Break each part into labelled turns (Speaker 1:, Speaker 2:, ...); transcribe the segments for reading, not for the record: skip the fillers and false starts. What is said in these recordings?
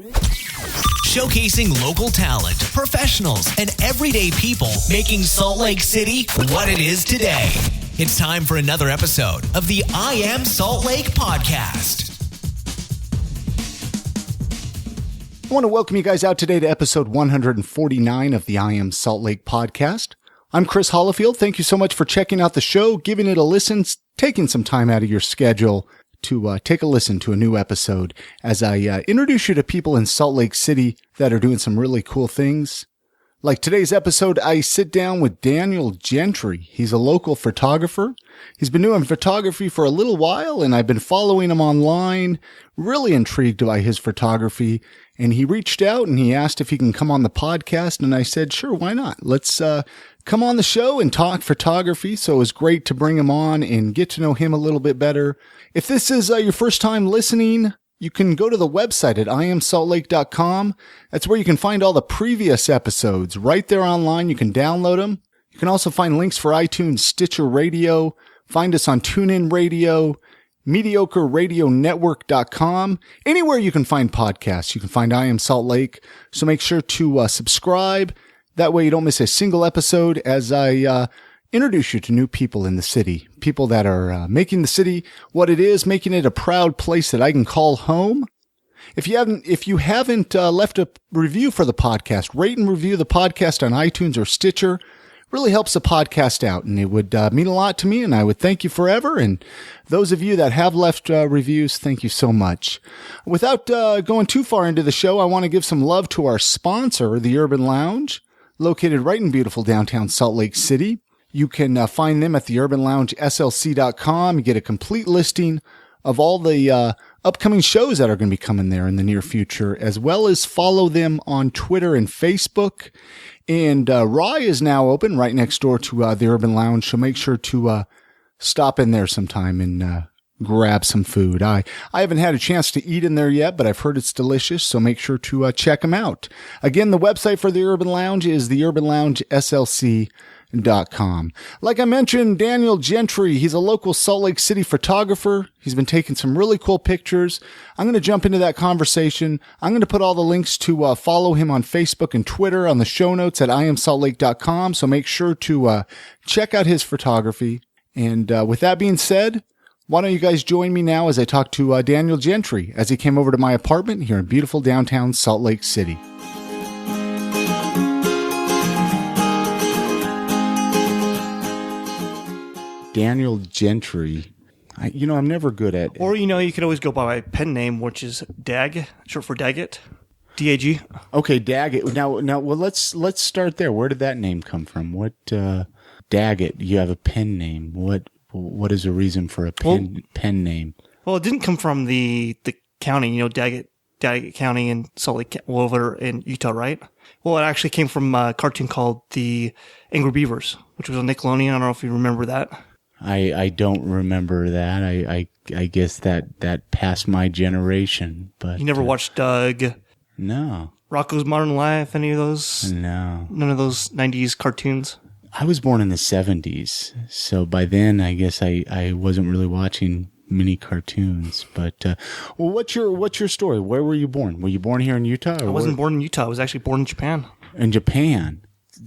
Speaker 1: Showcasing local talent, professionals, and everyday people making Salt Lake City what it is today. It's time for another episode of the I Am Salt Lake podcast.
Speaker 2: I want to welcome you guys out today to episode 149 of the I Am Salt Lake podcast. I'm Chris Hollifield. Thank you so much for checking out the show, giving it a listen, taking some time out of your schedule to take a listen to a new episode as I introduce you to people in Salt Lake City that are doing some really cool things. Like today's episode, I sit down with Daniel Gentry. He's a local photographer. He's been doing photography for a little while, and I've been following him online, really intrigued by his photography. And he reached out and he asked if he can come on the podcast, and I said, sure, why not? Let's come on the show and talk photography. So it was great to bring him on and get to know him a little bit better. If this is your first time listening, you can go to the website at iamsaltlake.com. That's where you can find all the previous episodes right there online. You can download them. You can also find links for iTunes, Stitcher Radio. Find us on TuneIn Radio, Mediocre Radio Network.com. Anywhere you can find podcasts, you can find I Am Salt Lake. So make sure to subscribe. That way you don't miss a single episode as I introduce you to new people in the city, people that are making the city what it is, making it a proud place that I can call home. If you haven't left a review for the podcast, rate and review the podcast on iTunes or Stitcher. Really helps the podcast out, and it would mean a lot to me, and I would thank you forever. And those of you that have left reviews, thank you so much. Without going too far into the show, I want to give some love to our sponsor, the Urban Lounge, located right in beautiful downtown Salt Lake City. You can find them at theurbanloungeslc.com. You get a complete listing of all the upcoming shows that are going to be coming there in the near future, as well as follow them on Twitter and Facebook. And Rye is now open right next door to the Urban Lounge, so make sure to stop in there sometime and grab some food. I haven't had a chance to eat in there yet, but I've heard it's delicious, so make sure to check them out. Again, the website for the Urban Lounge is theurbanloungeslc.com. Like I mentioned, Daniel Gentry, he's a local Salt Lake City photographer. He's been taking some really cool pictures. I'm going to jump into that conversation. I'm going to put all the links to follow him on Facebook and Twitter on the show notes at iamsaltlake.com, so make sure to check out his photography. And with that being said, why don't you guys join me now as I talk to Daniel Gentry as he came over to my apartment here in beautiful downtown Salt Lake City. Daniel Gentry. I'm never good at...
Speaker 3: Or, you could always go by my pen name, which is Dag, short for Daggett. D-A-G.
Speaker 2: Okay, Daggett. Now, well, let's start there. Where did that name come from? What, Daggett, you have a pen name. What is the reason for a pen name?
Speaker 3: Well, it didn't come from the county, Daggett County in Salt Lake, over in Utah, right? Well, it actually came from a cartoon called The Angry Beavers, which was on Nickelodeon. I don't know if you remember that.
Speaker 2: I don't remember that. I guess that passed my generation, but
Speaker 3: you never watched Doug?
Speaker 2: No.
Speaker 3: Rocko's Modern Life? Any of those?
Speaker 2: No.
Speaker 3: None of those 90s cartoons?
Speaker 2: I was born in the 70s, so by then I guess I wasn't really watching many cartoons. But well, what's your story? Where were you born? Were you born here in Utah?
Speaker 3: I wasn't born in Utah. I was actually born in Japan.
Speaker 2: In Japan.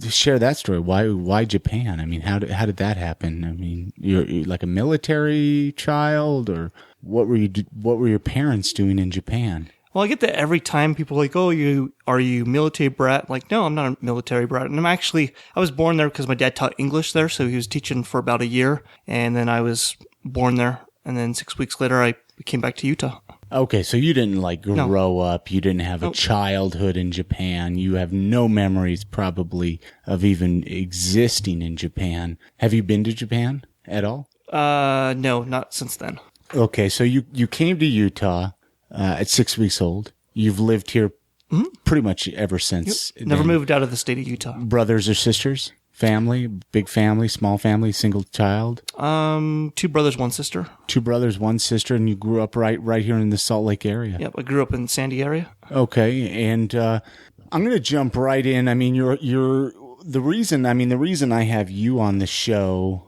Speaker 2: Share that story. Why Japan? I mean, how did that happen? I mean, you're like a military child, or what were your parents doing in Japan?
Speaker 3: Well, I get that every time people are like, "Oh, are you military brat?" Like, no, I'm not a military brat. And I was born there because my dad taught English there, so he was teaching for about a year, and then I was born there, and then 6 weeks later I came back to Utah.
Speaker 2: Okay, so you didn't grow up. You didn't have a childhood in Japan. You have no memories probably of even existing in Japan. Have you been to Japan at all?
Speaker 3: No, not since then.
Speaker 2: Okay, so you came to Utah at 6 weeks old. You've lived here pretty much ever since.
Speaker 3: Yep. Never moved out of the state of Utah.
Speaker 2: Brothers or sisters? Family? Big family? Small family? Single child?
Speaker 3: 2 brothers, 1 sister.
Speaker 2: 2 brothers, 1 sister, and you grew up right here in the Salt Lake area.
Speaker 3: Yep, I grew up in Sandy area.
Speaker 2: Okay, and I'm going to jump right in. I mean, the reason I have you on the show,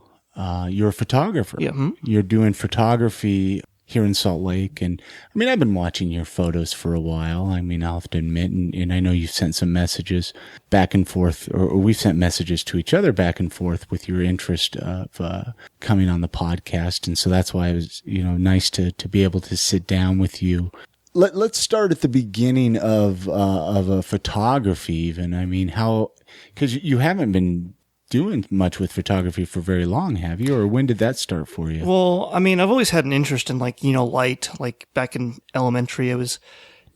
Speaker 2: you're a photographer.
Speaker 3: Yeah. Mm-hmm.
Speaker 2: You're doing photography here in Salt Lake. And I mean, I've been watching your photos for a while. I mean, I'll have to admit, and I know you've sent some messages back and forth, or we've sent messages to each other back and forth with your interest of coming on the podcast. And so that's why it was, nice to be able to sit down with you. Let's start at the beginning of a photography even. I mean, because you haven't been doing much with photography for very long, have you? Or when did that start for you?
Speaker 3: Well, I mean, I've always had an interest in light. Like back in elementary, I was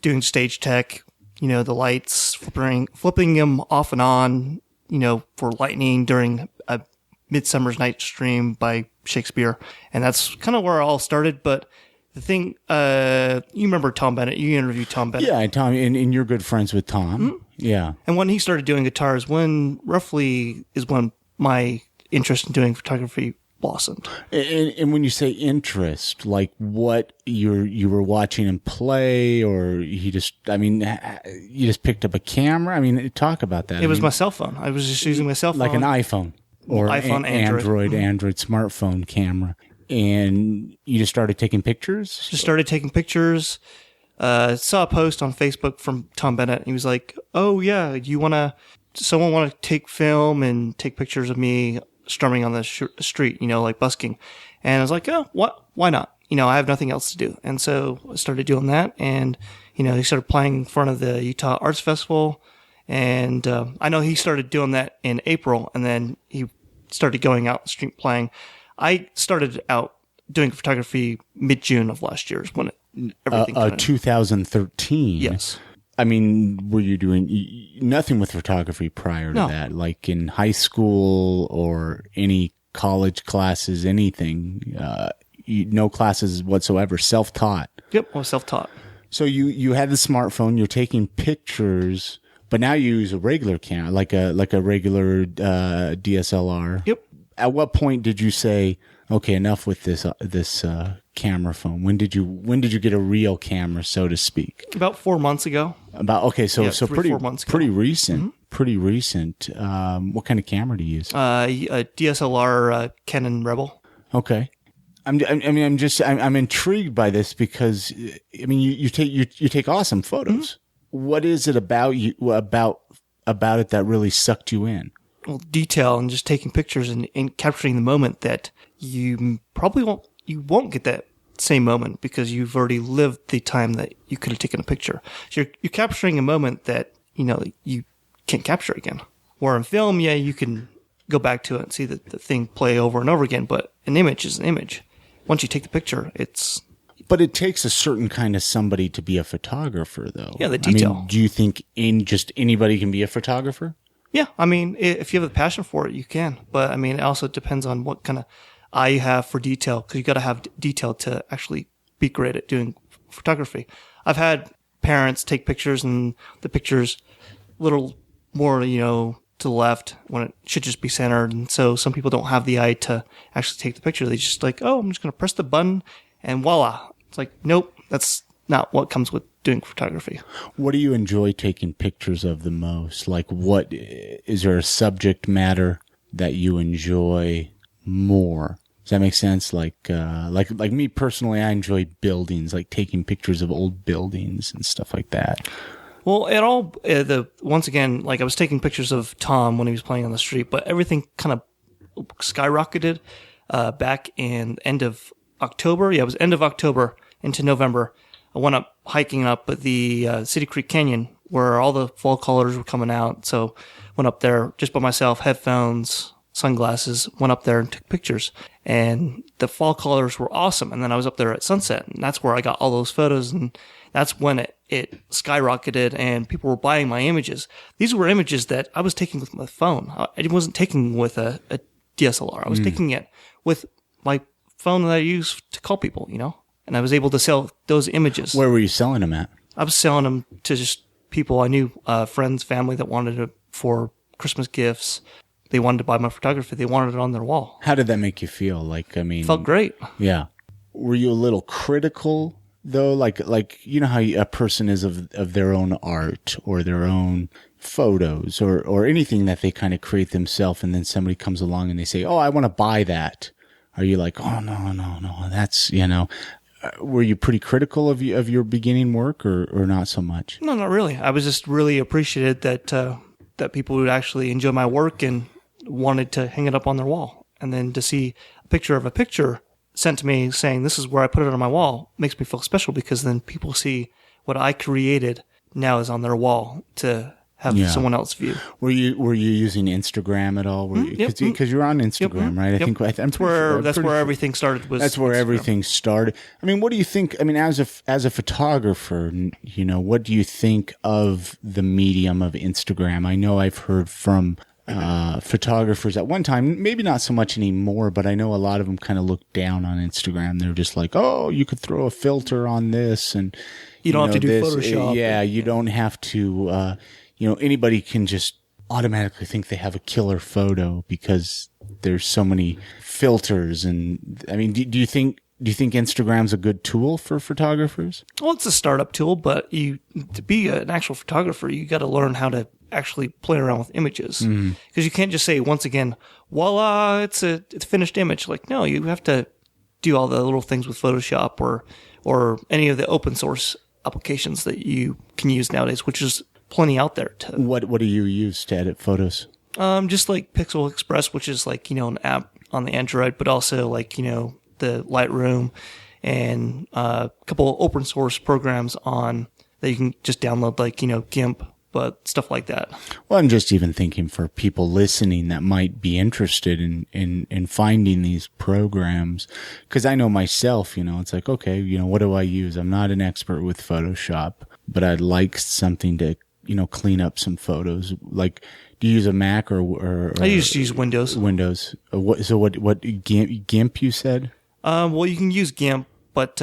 Speaker 3: doing stage tech, the lights, flipping them off and on, for lightning during a Midsummer's Night's Dream by Shakespeare. And that's kind of where it all started. But the thing, you remember Tom Bennett? You interviewed Tom Bennett.
Speaker 2: Yeah, Tom, and you're good friends with Tom. Mm-hmm. Yeah.
Speaker 3: And when he started doing guitars, when my interest in doing photography blossomed.
Speaker 2: And when you say interest, like what you were watching him play, or you just picked up a camera? I mean, talk about that.
Speaker 3: It was my cell phone. I was just using my cell phone.
Speaker 2: Like an iPhone or
Speaker 3: iPhone,
Speaker 2: Android smartphone camera. And you just started taking pictures?
Speaker 3: Just started taking pictures. Saw a post on Facebook from Tom Bennett. He was like, "Oh yeah, someone want to take film and take pictures of me strumming on the street, like busking." And I was like, "Oh, what? Why not? I have nothing else to do." And so I started doing that. And he started playing in front of the Utah Arts Festival. And I know he started doing that in April, and then he started going out the street playing. I started out doing photography mid-June of last year, is when everything
Speaker 2: 2013.
Speaker 3: Yes.
Speaker 2: I mean, were you doing nothing with photography prior to that? Like in high school or any college classes, anything? No classes whatsoever, self-taught?
Speaker 3: Yep, I was self-taught.
Speaker 2: So you had the smartphone, you're taking pictures, but now you use a regular camera, like a regular DSLR.
Speaker 3: Yep.
Speaker 2: At what point did you say, okay, enough with this camera phone? When did you get a real camera, so to speak?
Speaker 3: About 4 months ago.
Speaker 2: So
Speaker 3: 4 months ago.
Speaker 2: Pretty recent.
Speaker 3: Mm-hmm.
Speaker 2: Pretty recent. What kind of camera do you use?
Speaker 3: A DSLR Canon Rebel.
Speaker 2: Okay. I'm intrigued by this because I mean you take awesome photos. Mm-hmm. What is it about it that really sucked you in?
Speaker 3: Well, detail and just taking pictures and capturing the moment that you probably won't get that same moment because you've already lived the time that you could have taken a picture. So you're capturing a moment that you can't capture again. Where in film, yeah, you can go back to it and see the thing play over and over again, but an image is an image. Once you take the picture, it's...
Speaker 2: But it takes a certain kind of somebody to be a photographer, though.
Speaker 3: Yeah, the detail.
Speaker 2: I mean, do you think just anybody can be a photographer?
Speaker 3: Yeah, I mean, if you have the passion for it, you can. But I mean, it also depends on what kind of eye you have for detail, because you got to have detail to actually be great at doing photography. I've had parents take pictures, and the pictures a little more, to the left when it should just be centered. And so some people don't have the eye to actually take the picture. They just like, oh, I'm just going to press the button, and voila. It's like, nope, that's not what comes with doing photography.
Speaker 2: What do you enjoy taking pictures of the most? Like, what is there a subject matter that you enjoy more? Does that make sense? Like me personally, I enjoy buildings, like taking pictures of old buildings and stuff like that.
Speaker 3: Well, once again, like I was taking pictures of Tom when he was playing on the street, but everything kind of skyrocketed back in end of October. Yeah, it was end of October into November. I went up hiking up at the City Creek Canyon where all the fall colors were coming out. So went up there just by myself, headphones, sunglasses, went up there and took pictures. And the fall colors were awesome. And then I was up there at sunset, and that's where I got all those photos. And that's when it skyrocketed and people were buying my images. These were images that I was taking with my phone. I wasn't taking with a DSLR. I was taking it with my phone that I use to call people, And I was able to sell those images.
Speaker 2: Where were you selling them at?
Speaker 3: I was selling them to just people I knew, friends, family that wanted it for Christmas gifts. They wanted to buy my photography. They wanted it on their wall.
Speaker 2: How did that make you feel? Like, I mean...
Speaker 3: Felt great.
Speaker 2: Yeah. Were you a little critical, though? Like you know how a person is of their own art or their own photos or anything that they kind of create themselves, and then somebody comes along and they say, oh, I want to buy that. Are you like, oh, no, that's, were you pretty critical of your beginning work, or not so much?
Speaker 3: No, not really. I was just really appreciated that people would actually enjoy my work and wanted to hang it up on their wall. And then to see a picture of a picture sent to me saying, this is where I put it on my wall, makes me feel special, because then people see what I created now is on their wall to have someone else view.
Speaker 2: Were you using Instagram at all? Because you're on Instagram, right? I think
Speaker 3: that's where everything started.
Speaker 2: That's where everything started. I mean, what do you think? I mean, as a photographer, what do you think of the medium of Instagram? I know I've heard from photographers at one time, maybe not so much anymore, but I know a lot of them kind of look down on Instagram. They're just like, oh, you could throw a filter on this, and
Speaker 3: you don't have to do Photoshop.
Speaker 2: You don't have to. Anybody can just automatically think they have a killer photo because there's so many filters. And I mean, do you think Instagram's a good tool for photographers? Well,
Speaker 3: it's a startup tool, but to be an actual photographer, you got to learn how to actually play around with images, because you can't just say, once again, voila, it's a finished image. Like, no, you have to do all the little things with Photoshop or any of the open source applications that you can use nowadays, which is plenty out there.
Speaker 2: What do you use to edit photos?
Speaker 3: Just like Pixel Express, which is like, an app on the Android, but also like, the Lightroom, and a couple open source programs that you can just download, like, GIMP, but stuff like that.
Speaker 2: Well, I'm just even thinking for people listening that might be interested in finding these programs, because I know myself, it's like, okay, what do I use? I'm not an expert with Photoshop, but I'd like something to, clean up some photos. Like, do you use a Mac or
Speaker 3: I used to use Windows.
Speaker 2: Windows. What GIMP you said?
Speaker 3: Well, you can use GIMP, but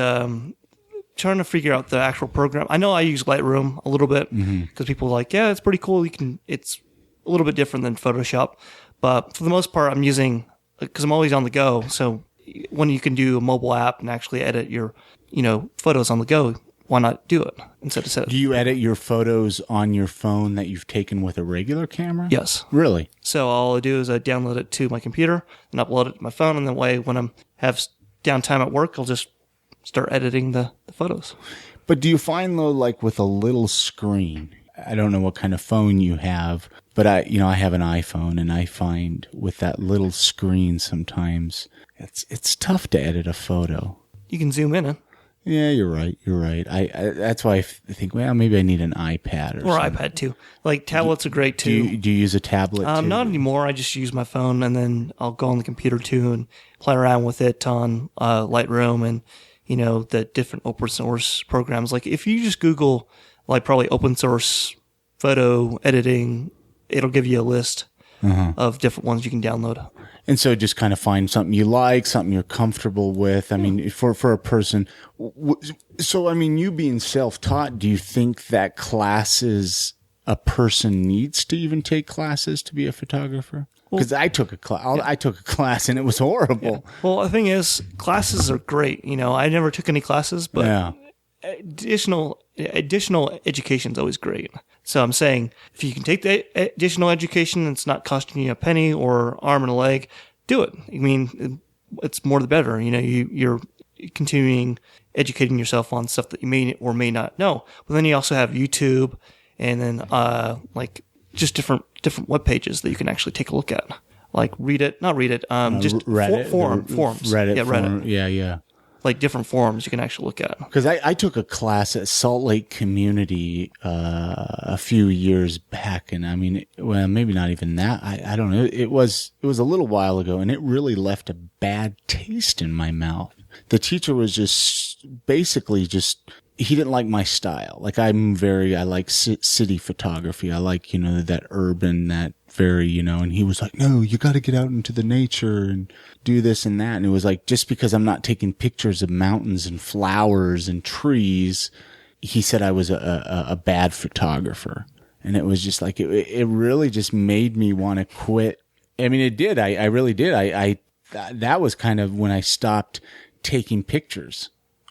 Speaker 3: trying to figure out the actual program. I know I use Lightroom a little bit because people are like, yeah, it's pretty cool. It's a little bit different than Photoshop, but for the most part, I'm using, because I'm always on the go. So when you can do a mobile app and actually edit your, photos on the go, why not do it instead of set it?
Speaker 2: Do you edit your photos on your phone that you've taken with a regular camera?
Speaker 3: Yes.
Speaker 2: Really?
Speaker 3: So all I do is I download it to my computer and upload it to my phone, and that way when I have downtime at work, I'll just start editing the photos.
Speaker 2: But do you find, though, like with a little screen, I don't know what kind of phone you have, but I have an iPhone, and I find with that little screen sometimes it's tough to edit a photo.
Speaker 3: You can zoom in it.
Speaker 2: Yeah, you're right. I that's why I think, well, maybe I need an iPad or something.
Speaker 3: iPad too. Like, tablets are great too.
Speaker 2: Do you use a tablet too?
Speaker 3: Not anymore. I just use my phone, and then I'll go on the computer too and play around with it on Lightroom and the different open source programs. Like, if you just Google like probably open source photo editing, it'll give you a list of different ones you can download.
Speaker 2: And so just kind of find something you like, something you're comfortable with. I mean, for a person. So, I mean, you being self-taught, do you think that classes, a person needs to even take classes to be a photographer? Because I took a class. I took a class and it was horrible.
Speaker 3: Yeah. Well, the thing is, classes are great. I never took any classes, but additional education is always great. So I'm saying, if you can take the additional education and it's not costing you a penny or arm and a leg, do it. I mean, it's more the better. You're continuing educating yourself on stuff that you may or may not know. But then you also have YouTube, and then like just different web pages that you can actually take a look at. Like just
Speaker 2: Reddit,
Speaker 3: forums.
Speaker 2: Reddit,
Speaker 3: yeah, Reddit.
Speaker 2: Yeah.
Speaker 3: Like different forums you can actually look at.
Speaker 2: Because I took a class at Salt Lake Community a few years back, and I mean, well, maybe not even that. I don't know. It was a little while ago, and it really left a bad taste in my mouth. The teacher was just basically he didn't like my style. Like, I like city photography. I like, that urban, that very, and he was like, no, you got to get out into the nature and do this and that. And it was like, just because I'm not taking pictures of mountains and flowers and trees, he said I was a bad photographer. And it was just like, it really just made me want to quit. I mean, it did. I really did. That was kind of when I stopped taking pictures,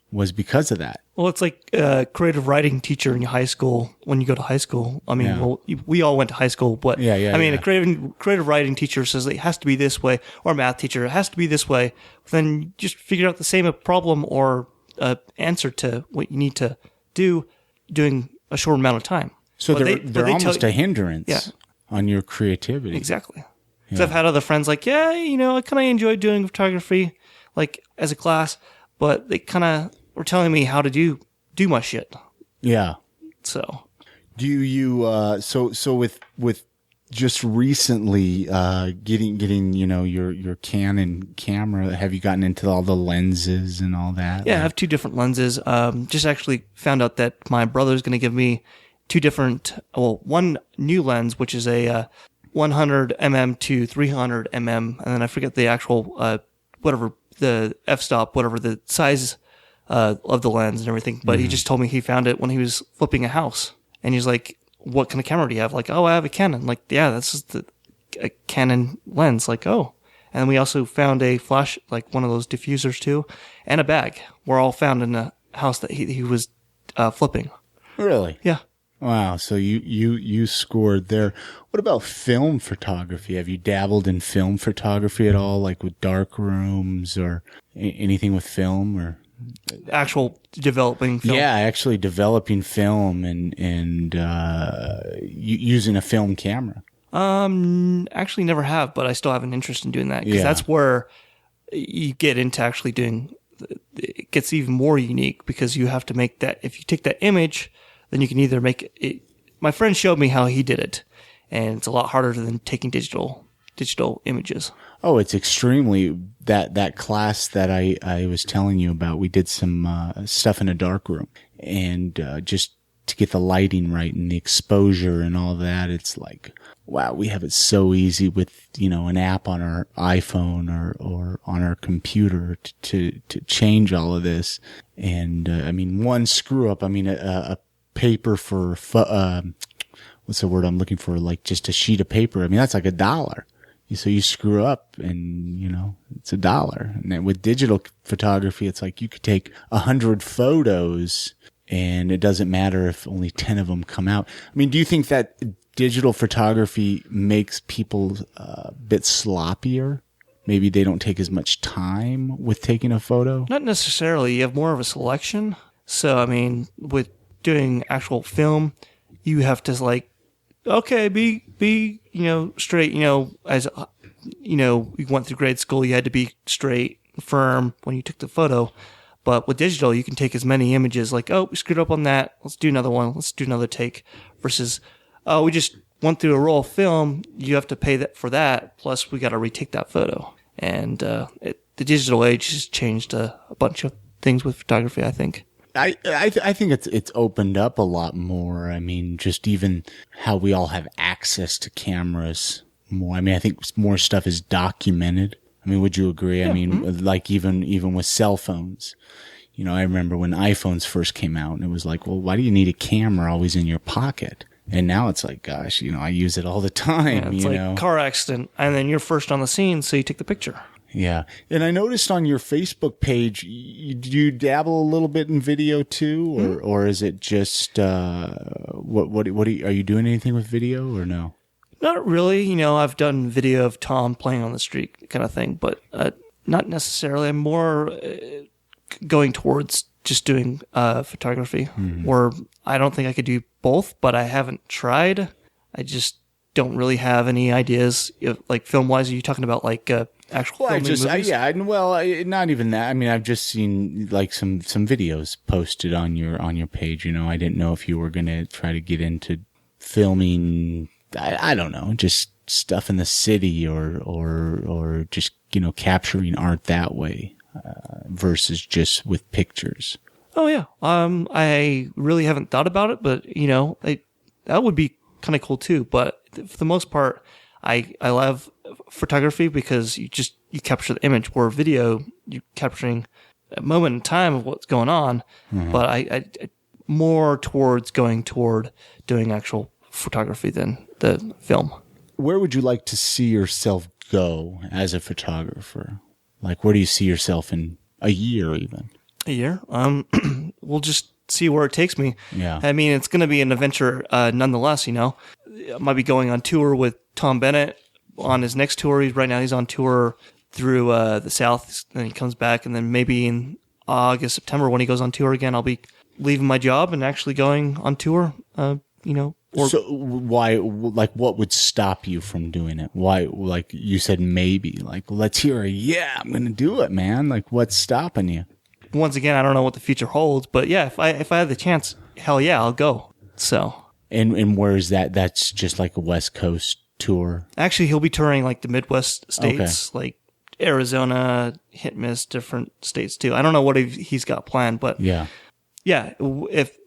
Speaker 2: was because of that.
Speaker 3: Well, it's like a creative writing teacher in high school. When you go to high school, I mean, well, we all went to high school, but a creative writing teacher says that it has to be this way, or a math teacher, it has to be this way. Then just figure out the same problem or answer to what you need to do doing a short amount of time.
Speaker 2: So they're almost a hindrance on your creativity.
Speaker 3: Exactly. Because I've had other friends like, I kind of enjoy doing photography, like as a class, but they kind of were telling me how to do my shit.
Speaker 2: Yeah.
Speaker 3: So.
Speaker 2: Do you so with just recently getting your Canon camera, have you gotten into all the lenses and all that?
Speaker 3: Yeah, I have 2 different lenses. Just actually found out that my brother's going to give me 2 different, one new lens, which is a 100 mm to 300 mm, and then I forget the actual whatever the f-stop, whatever the size of the lens and everything. But he just told me he found it when he was flipping a house. And he's like, what kind of camera do you have? Like, I have a Canon. Like, yeah, that's just a Canon lens. Like, oh. And we also found a flash, like one of those diffusers too, and a bag. We're all found in the house that he was flipping.
Speaker 2: Really?
Speaker 3: Yeah.
Speaker 2: Wow. So you scored there. What about film photography? Have you dabbled in film photography at all, like with dark rooms or anything with film or?
Speaker 3: Actual developing film.
Speaker 2: Yeah, actually developing film and using a film camera.
Speaker 3: Actually never have, but I still have an interest in doing that because that's where you get into actually doing. It gets even more unique because you have to make that. If you take that image, then you can either make it. My friend showed me how he did it, and it's a lot harder than taking digital images.
Speaker 2: Oh, it's extremely that class that I was telling you about. We did some stuff in a dark room, and just to get the lighting right and the exposure and all that, it's like, wow, we have it so easy with an app on our iPhone or on our computer to change all of this. And I mean, one screw up. I mean, a paper for what's the word I'm looking for? Like just a sheet of paper. I mean, that's like $1. So you screw up and, it's $1. And then with digital photography, it's like you could take 100 photos and it doesn't matter if only 10 of them come out. I mean, do you think that digital photography makes people a bit sloppier? Maybe they don't take as much time with taking a photo? Not
Speaker 3: necessarily. You have more of a selection. So, I mean, with doing actual film, you have to okay, be straight, as, you went through grade school, you had to be straight, firm when you took the photo. But with digital, you can take as many images we screwed up on that. Let's do another one. Let's do another take versus, we just went through a roll of film. You have to pay for that. Plus we got to retake that photo. And, the digital age has changed a bunch of things with photography, I think.
Speaker 2: I think it's opened up a lot more. I mean, just even how we all have access to cameras more. I mean, I think more stuff is documented. I mean, would you agree? Yeah. I mean, like even with cell phones, I remember when iPhones first came out and it was like, well, why do you need a camera always in your pocket? And now it's like, gosh, I use it all the time.
Speaker 3: Yeah, it's like car accident and then you're first on the scene. So you take the picture.
Speaker 2: Yeah. And I noticed on your Facebook page, do you dabble a little bit in video too? Or is it just, what are you doing anything with video or no?
Speaker 3: Not really. I've done video of Tom playing on the street kind of thing, but, not necessarily. I'm more going towards just doing, photography where I don't think I could do both, but I haven't tried. I just don't really have any ideas like film wise. Are you talking about actual movies?
Speaker 2: Not even that. I mean, I've just seen some videos posted on your page. I didn't know if you were going to try to get into filming. I don't know, just stuff in the city or just, capturing art that way, versus just with pictures.
Speaker 3: Oh yeah. I really haven't thought about it, but that would be kind of cool too. But for the most part, I love photography because you capture the image, where video, you're capturing a moment in time of what's going on. Mm-hmm. But I more towards going toward doing actual photography than the film.
Speaker 2: Where would you like to see yourself go as a photographer? Like, where do you see yourself in a year even?
Speaker 3: A year? We'll just see where it takes me.
Speaker 2: Yeah.
Speaker 3: I mean, it's going to be an adventure nonetheless, I might be going on tour with Tom Bennett on his next tour. Right now he's on tour through the South, then he comes back, and then maybe in August, September, when he goes on tour again, I'll be leaving my job and actually going on tour,
Speaker 2: So why, like, what would stop you from doing it? Why, like you said, maybe, like, let's hear it. Yeah, I'm going to do it, man. Like, what's stopping you?
Speaker 3: Once again, I don't know what the future holds, but yeah, if I had the chance, hell yeah, I'll go. So.
Speaker 2: And where is that? That's just like a West Coast tour.
Speaker 3: Actually, he'll be touring like the Midwest states, like Arizona, hit and miss, different states too. I don't know what he's got planned, but yeah, if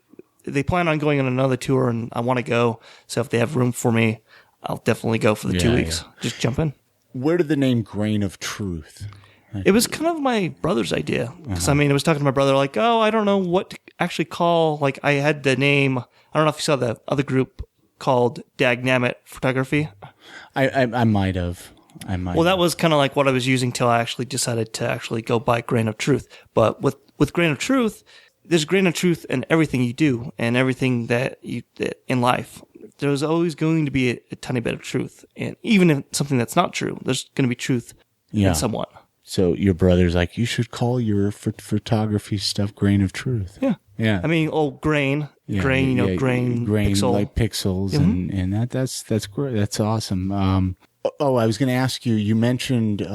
Speaker 3: they plan on going on another tour and I want to go, so if they have room for me, I'll definitely go for the 2 weeks. Yeah. Just jump in.
Speaker 2: Where did the name Grain of Truth?
Speaker 3: It was kind of my brother's idea. Because, I was talking to my brother, like, I don't know what to actually call. Like, I had the name, I don't know if you saw the other group called Dagnammit Photography.
Speaker 2: I might have.
Speaker 3: Well, that was kind of like what I was using till I actually decided to actually go by Grain of Truth. But with Grain of Truth, there's grain of truth in everything you do and everything that in life. There's always going to be a tiny bit of truth. And even if something that's not true, there's going to be truth in somewhat.
Speaker 2: So your brother's like, you should call your photography stuff Grain of Truth.
Speaker 3: Yeah.
Speaker 2: Yeah.
Speaker 3: Grain, grain, pixel.
Speaker 2: Like pixels. Mm-hmm. And that's great. That's awesome. I was going to ask you, you mentioned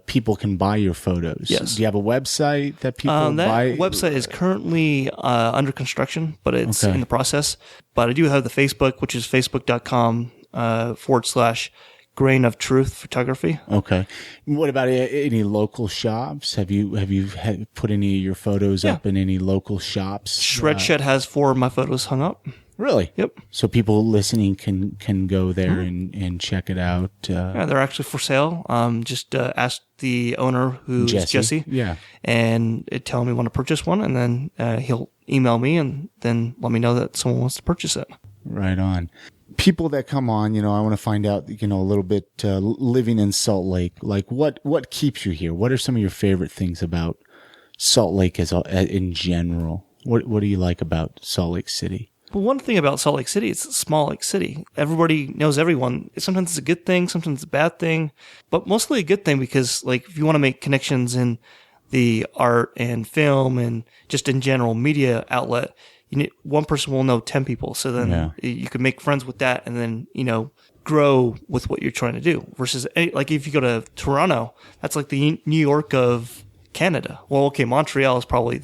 Speaker 2: people can buy your photos.
Speaker 3: Yes.
Speaker 2: Do you have a website that people buy?
Speaker 3: That website is currently under construction, but it's in the process. But I do have the Facebook, which is facebook.com/Grain of Truth Photography.
Speaker 2: Okay. What about any local shops? Have you put any of your photos up in any local shops?
Speaker 3: Shredshed has 4 of my photos hung up.
Speaker 2: Really?
Speaker 3: Yep.
Speaker 2: So people listening can go there and check it out.
Speaker 3: Yeah, they're actually for sale. Just ask the owner, who's Jesse.
Speaker 2: Yeah. And tell
Speaker 3: him we want to purchase one, and then he'll email me and then let me know that someone wants to purchase it.
Speaker 2: Right on. People that come on, I want to find out, a little bit, living in Salt Lake, like what keeps you here? What are some of your favorite things about Salt Lake in general? What do you like about Salt Lake City?
Speaker 3: Well, one thing about Salt Lake City, it's a small lake city. Everybody knows everyone. Sometimes it's a good thing, sometimes it's a bad thing, but mostly a good thing because, like, if you want to make connections in the art and film and just in general media outlet, one person will know 10 people. So then you can make friends with that and then, grow with what you're trying to do. Versus, like, if you go to Toronto, that's like the New York of Canada. Well, okay, Montreal is probably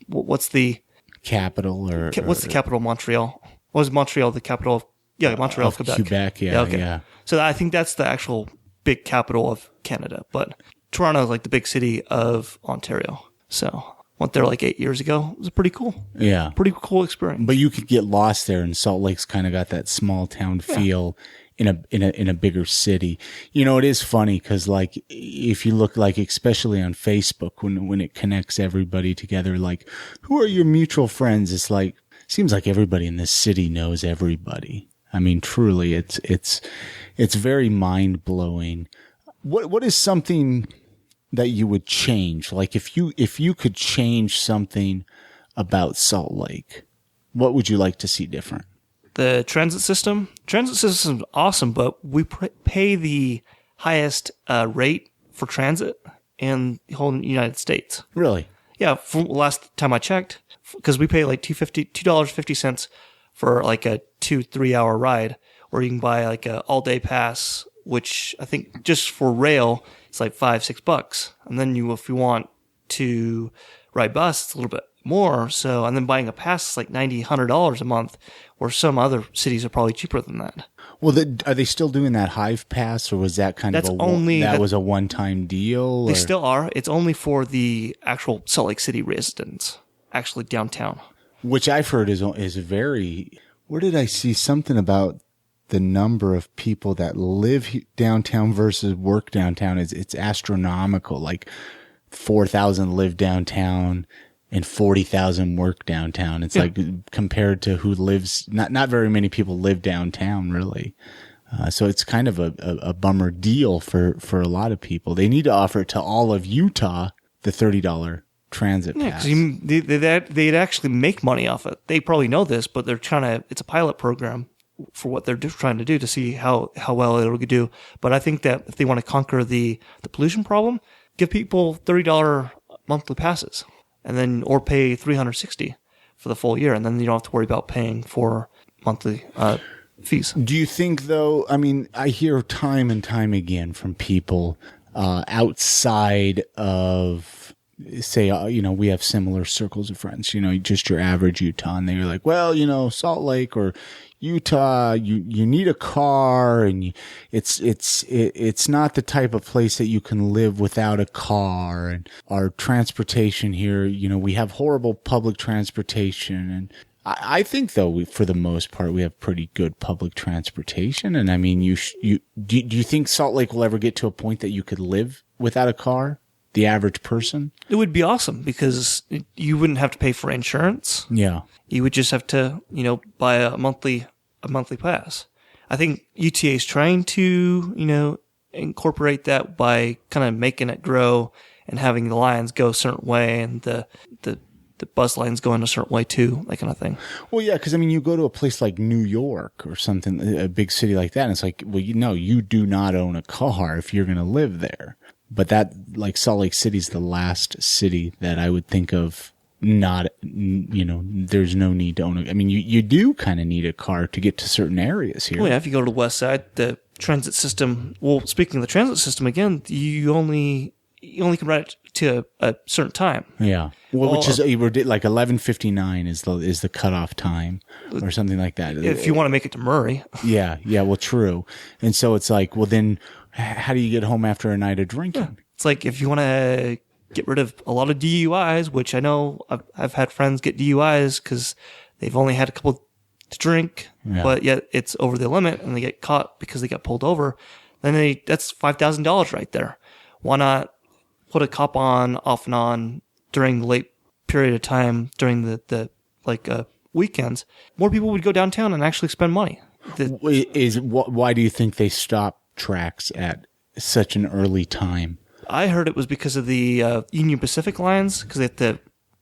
Speaker 3: what's the
Speaker 2: capital
Speaker 3: what's the capital of Montreal? Was Montreal the capital of Montreal, Quebec.
Speaker 2: Quebec, yeah.
Speaker 3: So I think that's the actual big capital of Canada, but Toronto is like the big city of Ontario. So went there like 8 years ago. It was pretty cool.
Speaker 2: Yeah.
Speaker 3: Pretty cool experience.
Speaker 2: But you could get lost there, and Salt Lake's kind of got that small town feel in a bigger city. It is funny because, like, if you look, like, especially on Facebook, when it connects everybody together, like, who are your mutual friends? It's like, seems like everybody in this city knows everybody. Truly, it's very mind blowing. What is something that you would change? Like, if you could change something about Salt Lake, what would you like to see different?
Speaker 3: The transit system. Transit system is awesome, but we pay the highest rate for transit in the whole United States.
Speaker 2: Really?
Speaker 3: Yeah. From last time I checked, because we pay like $2.50 for like a 2-3 hour ride, or you can buy like a all day pass, which I think just for rail it's like $5-6. And then if you want to ride bus, it's a little bit more. So, and then buying a pass is like $90-$100 a month, or some other cities are probably cheaper than that.
Speaker 2: Well, are they still doing that Hive Pass, or was that was a one-time deal?
Speaker 3: They still are. It's only for the actual Salt Lake City residents, actually downtown.
Speaker 2: Which I've heard is very. Where did I see something about the number of people that live downtown versus work downtown? It's astronomical. Like 4,000 live downtown and 40,000 work downtown. It's like compared to who lives, not very many people live downtown, really. So it's kind of a bummer deal for a lot of people. They need to offer it to all of Utah, the $30 transit pass.
Speaker 3: Yeah, because they'd actually make money off it. They probably know this, but they're it's a pilot program for what they're trying to do to see how well it'll do. But I think that if they want to conquer the pollution problem, give people $30 monthly passes, and then or pay $360 for the full year, and then you don't have to worry about paying for monthly fees.
Speaker 2: Do you think, though? I mean, I hear time and time again from people outside of, say, we have similar circles of friends. Just your average Utah, and they're like, well, Salt Lake or Utah, you need a car, and it's not the type of place that you can live without a car. And our transportation here, we have horrible public transportation. And I think, though, for the most part, we have pretty good public transportation. And I mean, do you think Salt Lake will ever get to a point that you could live without a car? The average person? It
Speaker 3: would be awesome because you wouldn't have to pay for insurance.
Speaker 2: Yeah.
Speaker 3: You would just have to, buy a monthly pass. I think UTA is trying to, incorporate that by kind of making it grow and having the lines go a certain way and the bus lines go in a certain way too, that kind of thing.
Speaker 2: Well, yeah, because I mean, you go to a place like New York or something, a big city like that, and it's like, well, you do not own a car if you're going to live there. But that, like, Salt Lake City's the last city that I would think of not, there's no need to own it. I mean, you do kind of need a car to get to certain areas here.
Speaker 3: Well, yeah, if you go to the west side, the transit system, speaking of the transit system, again, you only can ride it to a certain time.
Speaker 2: Yeah. Well, which is, like 11:59 is the cutoff time or something like that.
Speaker 3: If you want to make it to Murray.
Speaker 2: Yeah, well, true. And so it's like, well, then how do you get home after a night of drinking?
Speaker 3: Yeah. It's like if you want to get rid of a lot of DUIs, which I know I've had friends get DUIs because they've only had a couple to drink, but yet it's over the limit and they get caught because they got pulled over, then that's $5,000 right there. Why not put a cop off and on during the late period of time during the weekends? More people would go downtown and actually spend money.
Speaker 2: Why do you think they stop tracks at such an early time?
Speaker 3: I heard it was because of the Union Pacific lines, because they have to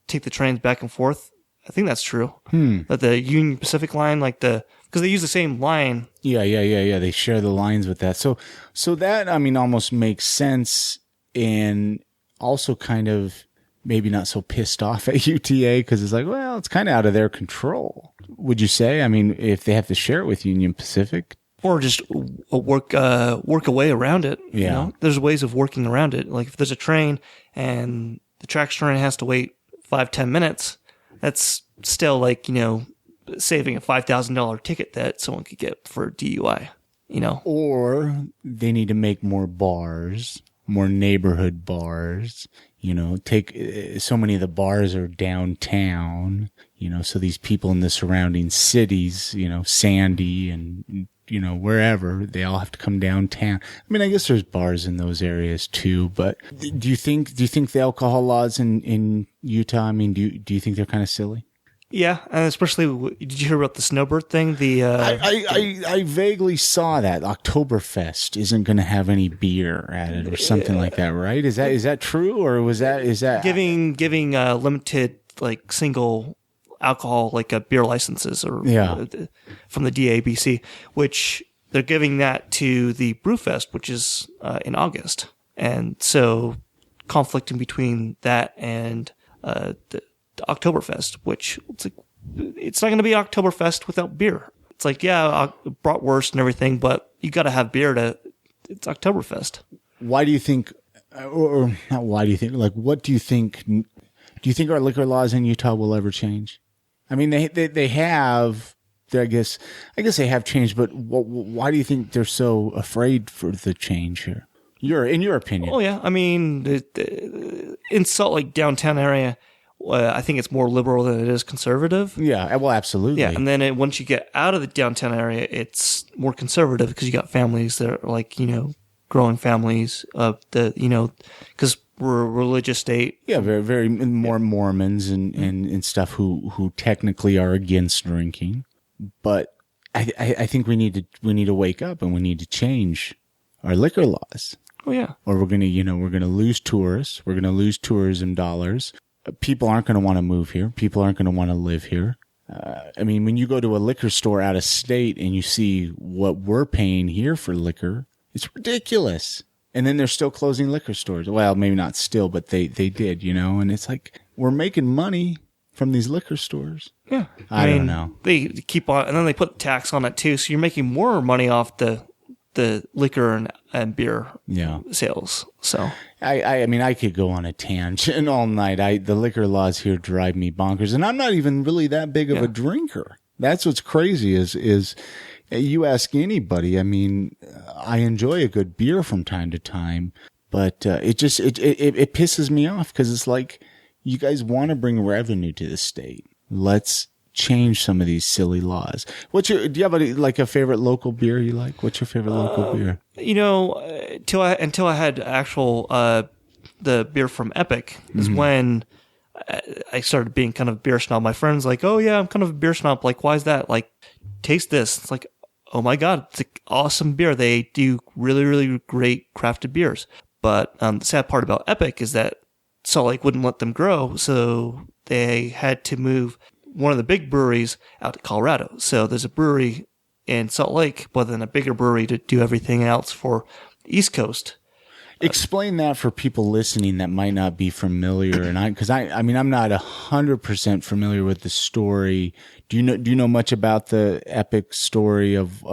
Speaker 3: take the trains back and forth. I think that's true. That the Union Pacific line, because they use the same line. Yeah.
Speaker 2: They share the lines with that. So that, I mean, almost makes sense, and also kind of maybe not so pissed off at UTA because it's like, well, it's kind of out of their control. Would you say? I mean, if they have to share it with Union Pacific.
Speaker 3: Or just work a way around it.
Speaker 2: Yeah.
Speaker 3: There's ways of working around it. Like if there's a train and the track's train has to wait 5-10 minutes, that's still saving a $5,000 ticket that someone could get for DUI.
Speaker 2: Or they need to make more bars, more neighborhood bars. Take so many of the bars are downtown. So these people in the surrounding cities, Sandy and wherever, they all have to come downtown. I mean, I guess there's bars in those areas too, but do you think the alcohol laws in Utah, I mean, do you think they're kind of silly?
Speaker 3: Yeah, and especially, did you hear about the snowbird thing?
Speaker 2: I vaguely saw that Oktoberfest isn't going to have any beer at it or something like that, right? Is that true, or is that
Speaker 3: giving limited single alcohol beer licenses or from the DABC, which they're giving that to the Brewfest, which is in August, and so conflicting between that and the Oktoberfest, which it's not going to be Oktoberfest without beer. It's like, bratwurst and everything, but you got to have beer it's Oktoberfest.
Speaker 2: Why do you think, or not why do you think, what do you think? Do you think our liquor laws in Utah will ever change? I mean, they have. I guess they have changed, but why do you think they're so afraid for the change here? In your opinion?
Speaker 3: Oh yeah, I mean, in Salt Lake downtown area, I think it's more liberal than it is conservative.
Speaker 2: Yeah, well, absolutely.
Speaker 3: Yeah, and then once you get out of the downtown area, it's more conservative because you got families that are growing families. Because we're a religious state.
Speaker 2: Yeah, very, very more Mormons and stuff who technically are against drinking. But I think we need to wake up and we need to change our liquor laws.
Speaker 3: Oh yeah.
Speaker 2: Or we're gonna lose tourists. We're gonna lose tourism dollars. People aren't going to want to move here. People aren't going to want to live here. I mean, when you go to a liquor store out of state and you see what we're paying here for liquor, it's ridiculous. And then they're still closing liquor stores. Well, maybe not still, but they did, And it's like, we're making money from these liquor stores.
Speaker 3: Yeah.
Speaker 2: I don't know.
Speaker 3: They keep on, and then they put tax on it too. So you're making more money off the liquor and beer sales. So
Speaker 2: I mean, I could go on a tangent all night. The liquor laws here drive me bonkers, and I'm not even really that big of a drinker. That's what's crazy is you ask anybody. I mean, I enjoy a good beer from time to time, but it pisses me off because it's like, you guys want to bring revenue to the state. Let's change some of these silly laws. Do you have a favorite local beer you like? What's your favorite local beer?
Speaker 3: Until I had actual the beer from Epic is when I started being kind of beer snob. My friends like, oh yeah, I'm kind of a beer snob. Like, why is that? Like, taste this. It's like, oh my god, it's an awesome beer. They do really, really great crafted beers. But the sad part about Epic is that Salt Lake wouldn't let them grow, so they had to move one of the big breweries out to Colorado. So there's a brewery in Salt Lake, but then a bigger brewery to do everything else for the East Coast.
Speaker 2: Explain that for people listening that might not be familiar, because I'm not 100% familiar with the story. Do you know much about the Epic story of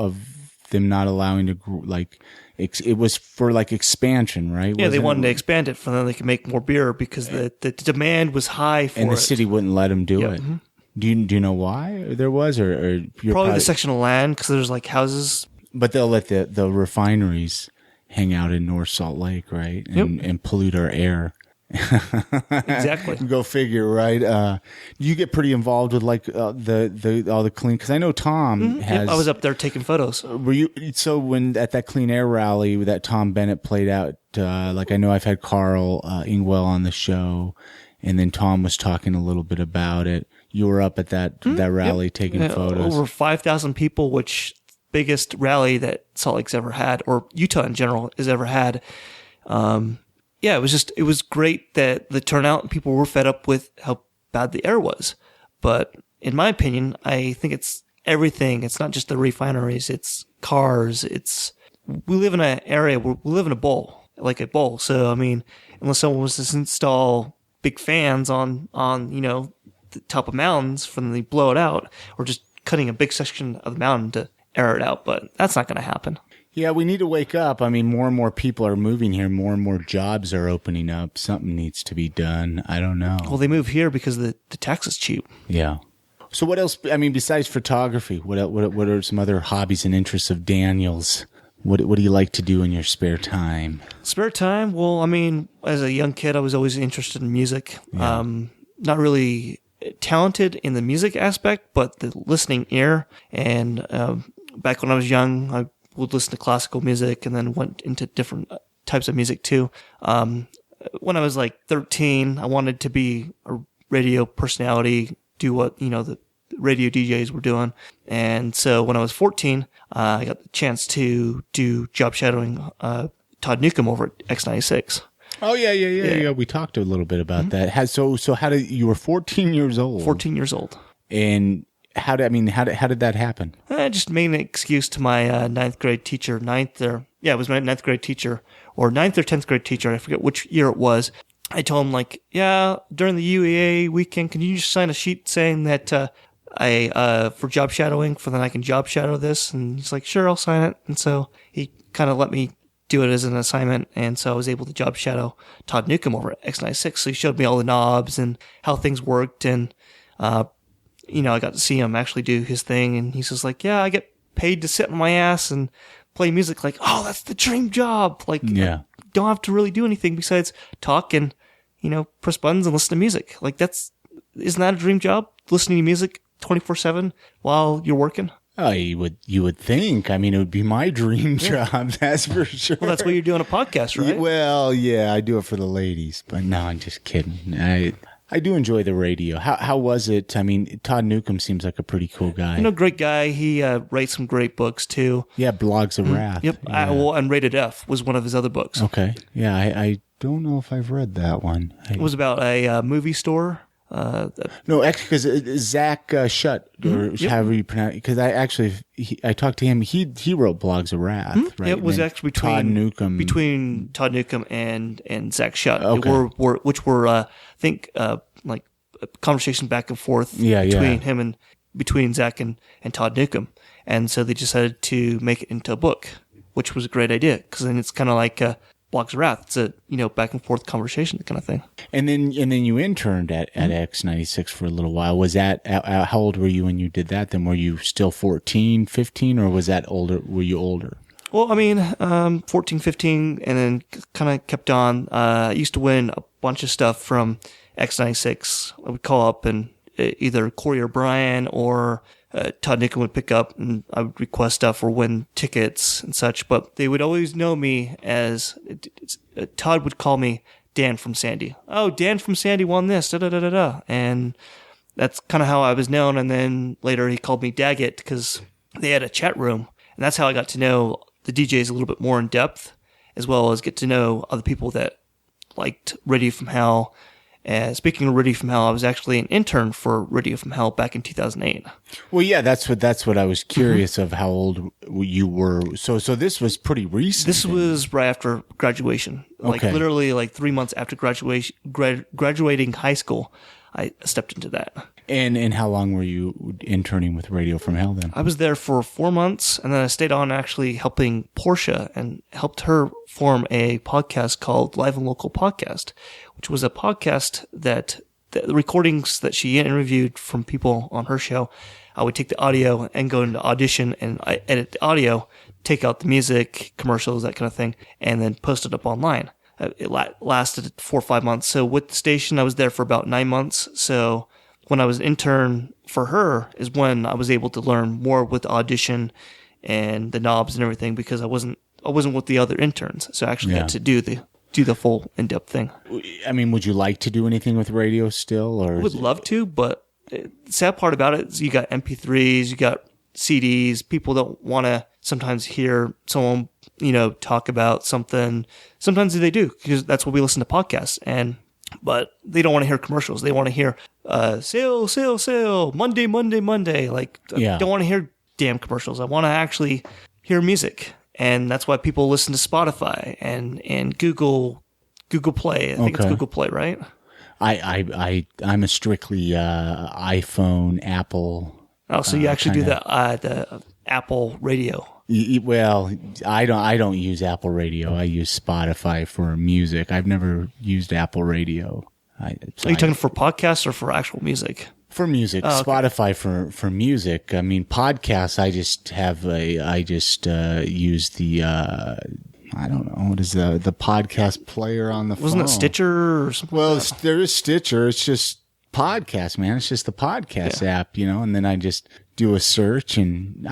Speaker 2: them not allowing to grow, like? It was for like expansion, right?
Speaker 3: Yeah, they wanted to expand it so then they could make more beer because the demand was high for it.
Speaker 2: And the city wouldn't let them do it. Mm-hmm. Do you know why there was? Or you're
Speaker 3: probably the section of land because there's like houses.
Speaker 2: But they'll let the refineries hang out in North Salt Lake, right? And pollute our air.
Speaker 3: Exactly.
Speaker 2: Go figure, right? You get pretty involved with like all the clean, because I know Tom has.
Speaker 3: I was up there taking photos.
Speaker 2: Were you? So when at that clean air rally that Tom Bennett played out, like I know I've had Carl Ingwell on the show, and then Tom was talking a little bit about it. You were up at that rally taking photos. Over
Speaker 3: 5,000 people, which biggest rally that Salt Lake's ever had, or Utah in general has ever had. Yeah, it was great that the turnout and people were fed up with how bad the air was. But in my opinion, I think it's everything. It's not just the refineries, it's cars. We live in an area where we live in a bowl. So, I mean, unless someone was to install big fans on, the top of mountains from they blow it out, or just cutting a big section of the mountain to air it out. But that's not going to happen.
Speaker 2: Yeah, we need to wake up. I mean, more and more people are moving here. More and more jobs are opening up. Something needs to be done. I don't know.
Speaker 3: Well, they move here because the tax is cheap.
Speaker 2: Yeah. So what else? I mean, besides photography, what are some other hobbies and interests of Daniel's? What do you like to do in your spare time?
Speaker 3: Spare time? Well, I mean, as a young kid, I was always interested in music. Yeah. Not really talented in the music aspect, but the listening ear. And back when I was young, I would listen to classical music and then went into different types of music too. When I was like 13, I wanted to be a radio personality, do what, the radio DJs were doing. And so when I was 14, I got the chance to do job shadowing Todd Newcomb over at X96.
Speaker 2: Oh, yeah. We talked a little bit about that. So how did you were 14 years old?
Speaker 3: 14 years old.
Speaker 2: And how did that happen?
Speaker 3: I just made an excuse to my ninth grade teacher. It was my ninth grade teacher, or ninth or 10th grade teacher. I forget which year it was. I told him during the UEA weekend, can you just sign a sheet saying that I for job shadowing, for then I can job shadow this? And he's like, sure, I'll sign it. And so he kind of let me do it as an assignment, and so I was able to job shadow Todd Newcomb over at X96. So he showed me all the knobs and how things worked, and I got to see him actually do his thing, and he's just like, yeah, I get paid to sit on my ass and play music. Like, oh, that's the dream job. Like, I don't have to really do anything besides talk and, press buttons and listen to music. Like, isn't that a dream job? Listening to music 24/7 while you're working?
Speaker 2: Oh, you would think. I mean, it would be my dream job, that's for sure.
Speaker 3: Well, that's why you're doing a podcast, right?
Speaker 2: Well, yeah, I do it for the ladies, but no, I'm just kidding. I do enjoy the radio. How was it? I mean, Todd Newcomb seems like a pretty cool guy.
Speaker 3: Great guy. He writes some great books too.
Speaker 2: Yeah, Blogs of Wrath.
Speaker 3: Yep.
Speaker 2: Yeah.
Speaker 3: And Rated F was one of his other books.
Speaker 2: Okay. Yeah, I don't know if I've read that one.
Speaker 3: It was about a movie store
Speaker 2: No, because Zach Shutt, or however you pronounce it, because I talked to him. He wrote Blogs of Wrath, right?
Speaker 3: It was actually between Todd Newcomb and Zach Shutt, which were I think like a conversation back and forth between him and between Zach and Todd Newcomb, and so they decided to make it into a book, which was a great idea because then it's kind of like Blogs of Wrath. It's a back and forth conversation kind of thing. And then
Speaker 2: you interned at X96 for a little while. Was that how old were you when you did that? Then were you still 14, 15, or was that older? Were you older?
Speaker 3: Well, I mean, 14, 15, and then kind of kept on. I used to win a bunch of stuff from X96. I would call up and either Corey or Brian or Todd Newcomb would pick up, and I would request stuff or win tickets and such, but they would always know me as Todd would call me Dan from Sandy. Oh, Dan from Sandy won this, da-da-da-da-da. And that's kind of how I was known. And then later he called me Daggett because they had a chat room, and that's how I got to know the DJs a little bit more in depth, as well as get to know other people that liked Radio from Hell. Speaking of Radio from Hell, I was actually an intern for Radio from Hell back in 2008.
Speaker 2: Well, yeah, that's what I was curious of, how old you were. So this was pretty recent.
Speaker 3: This was right after graduation. Like literally like 3 months after graduating high school, I stepped into that.
Speaker 2: And how long were you interning with Radio from Hell then?
Speaker 3: I was there for 4 months, and then I stayed on actually helping Portia and helped her form a podcast called Live and Local Podcast, which was a podcast that the recordings that she interviewed from people on her show, I would take the audio and go into Audition, and I edit the audio, take out the music, commercials, that kind of thing, and then post it up online. It lasted 4 or 5 months. So with the station, I was there for about 9 months. So when I was an intern for her is when I was able to learn more with Audition and the knobs and everything, because I wasn't with the other interns. So I actually got to do the full in-depth thing.
Speaker 2: I mean, would you like to do anything with radio still? Or
Speaker 3: I would love to, but the sad part about it is you got MP3s, you got CDs. People don't want to sometimes hear someone, talk about something. Sometimes they do, because that's what we listen to podcasts. But they don't want to hear commercials. They want to hear sale, Monday. Like, I don't want to hear damn commercials. I want to actually hear music. And that's why people listen to Spotify and Google Play. I think it's Google Play, right?
Speaker 2: I'm a strictly iPhone, Apple.
Speaker 3: Oh, so you actually do the Apple Radio?
Speaker 2: Well, I don't use Apple Radio. I use Spotify for music. I've never used Apple Radio.
Speaker 3: Are you talking for podcasts or for actual music?
Speaker 2: For music, Spotify for music. I mean, podcasts. I just use the I don't know, what is the podcast player on the phone?
Speaker 3: Wasn't it Stitcher or something?
Speaker 2: Well, there is Stitcher. It's just podcast, man. It's just the podcast app, and then I just do a search, and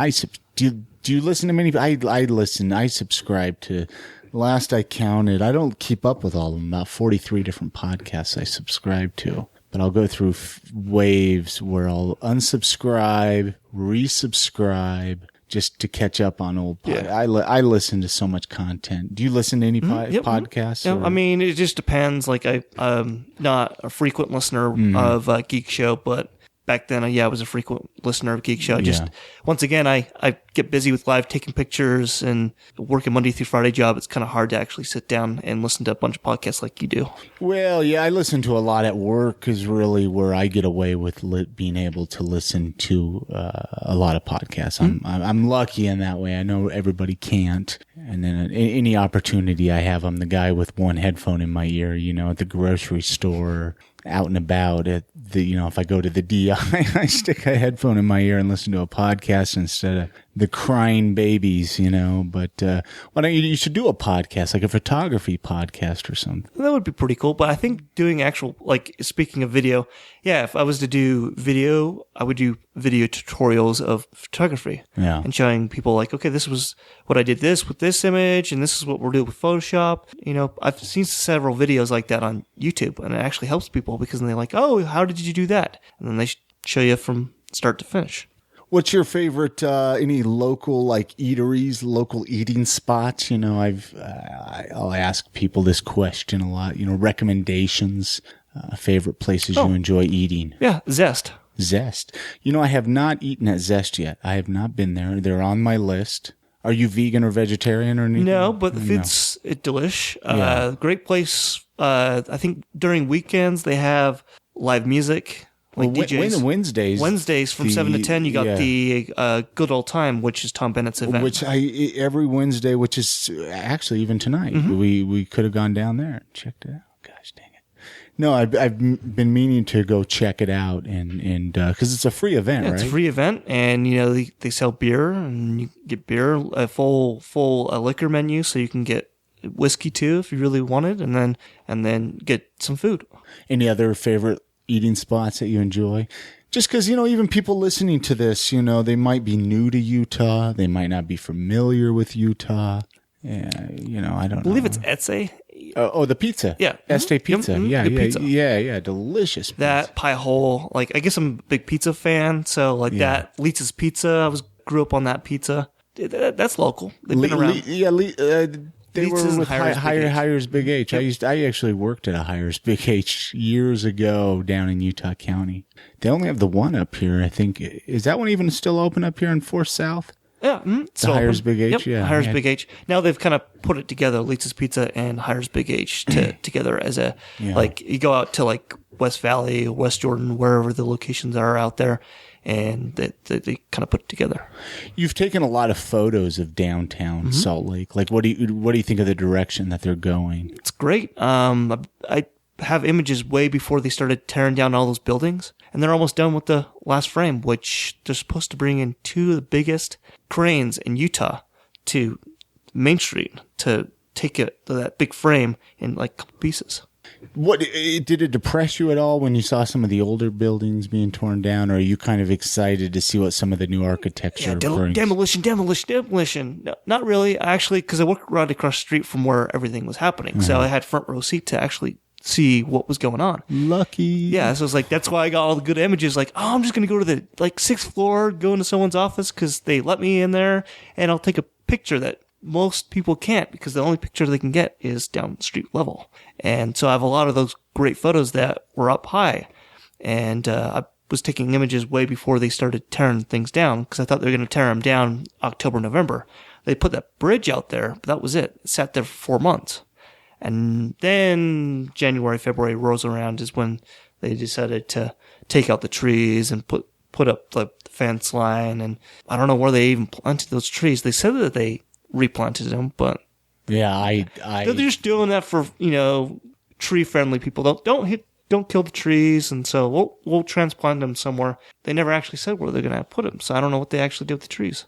Speaker 2: do you listen to many? I listen. I subscribe to. Last I counted, I don't keep up with all of them. About 43 different podcasts I subscribe to. But I'll go through waves where I'll unsubscribe, resubscribe, just to catch up on old podcasts. Yeah. I listen to so much content. Do you listen to any podcasts?
Speaker 3: Yeah, I mean, it just depends. Like, I'm not a frequent listener of Geek Show, but back then, I was a frequent listener of Geek Show. Once again, I get busy with live taking pictures and working Monday through Friday job. It's kind of hard to actually sit down and listen to a bunch of podcasts like you do.
Speaker 2: Well, yeah, I listen to a lot at work is really where I get away with being able to listen to a lot of podcasts. I'm lucky in that way. I know everybody can't. And then any opportunity I have, I'm the guy with one headphone in my ear, at the grocery store, out and about at the, if I go to the DI, I stick a headphone in my ear and listen to a podcast instead of the crying babies, but, why don't you should do a podcast, like a photography podcast or something.
Speaker 3: That would be pretty cool. But I think doing actual, like, speaking of video, if I was to do video, I would do video tutorials of photography and showing people like, okay, this was what I did this with this image, and this is what we're doing with Photoshop. I've seen several videos like that on YouTube, and it actually helps people because they're like, oh, how did you do that? And then they show you from start to finish.
Speaker 2: What's your favorite, any local, like, eateries, local eating spots? I'll ask people this question a lot, recommendations. favorite places you enjoy eating?
Speaker 3: Yeah, Zest.
Speaker 2: Zest. I have not eaten at Zest yet. I have not been there. They're on my list. Are you vegan or vegetarian or anything?
Speaker 3: No, but the food's delish. Great place. I think during weekends they have live music. Like DJs. Wednesdays from 7 to 10, you got the Good Old Time, which is Tom Bennett's event.
Speaker 2: Which every Wednesday, which is actually even tonight, we could have gone down there and checked it out. Gosh dang it. No, I've been meaning to go check it out, and because it's a free event, right?
Speaker 3: It's a free event, and they sell beer, and you get beer, a full liquor menu, so you can get whiskey too if you really wanted, and then get some food. Any
Speaker 2: other favorite eating spots that you enjoy? Just because, even people listening to this, they might be new to Utah. They might not be familiar with Utah. Yeah, I don't know. I
Speaker 3: believe it's Etse.
Speaker 2: The pizza. Yeah. Este Pizza.
Speaker 3: Mm-hmm. Pizza.
Speaker 2: Yeah. Delicious pizza.
Speaker 3: That pie hole. I guess I'm a big pizza fan. So, that Lisa's Pizza, grew up on that pizza. That's local. They've been around.
Speaker 2: They were with Hires Big H. Yep. I actually worked at a Hires Big H years ago down in Utah County. They only have the one up here, I think. Is that one even still open up here in Forth South?
Speaker 3: Yeah.
Speaker 2: The Hires Big H?
Speaker 3: Yep, Hires Big H. Now they've kind of put it together, Lisa's Pizza and Hires Big H together as a, you go out to West Valley, West Jordan, wherever the locations are out there, and they kind of put it together.
Speaker 2: You've taken a lot of photos of downtown Salt Lake. What do you think of the direction that they're going?
Speaker 3: It's great. I have images way before they started tearing down all those buildings, and they're almost done with the last frame, which they're supposed to bring in 2 of the biggest cranes in Utah to Main Street to take that big frame in a couple pieces.
Speaker 2: What did it depress you at all when you saw some of the older buildings being torn down, or are you kind of excited to see what some of the new architecture brings?
Speaker 3: Demolition. No, not really, actually, because I worked right across the street from where everything was happening, so I had front row seat to actually see what was going on.
Speaker 2: Lucky.
Speaker 3: Yeah, so it's that's why I got all the good images. I'm just going to go to the 6th floor, go into someone's office because they let me in there, and I'll take a picture that most people can't because the only picture they can get is down the street level. And so I have a lot of those great photos that were up high. And I was taking images way before they started tearing things down because I thought they were going to tear them down October, November. They put that bridge out there, but that was it. It sat there for 4 months. And then January, February rolls around is when they decided to take out the trees and put up the fence line. And I don't know where they even planted those trees. They said that they replanted them, but
Speaker 2: yeah,
Speaker 3: they're just doing that for tree friendly people. Don't kill the trees, and so we'll transplant them somewhere. They never actually said where they're going to put them, so I don't know what they actually did with the trees.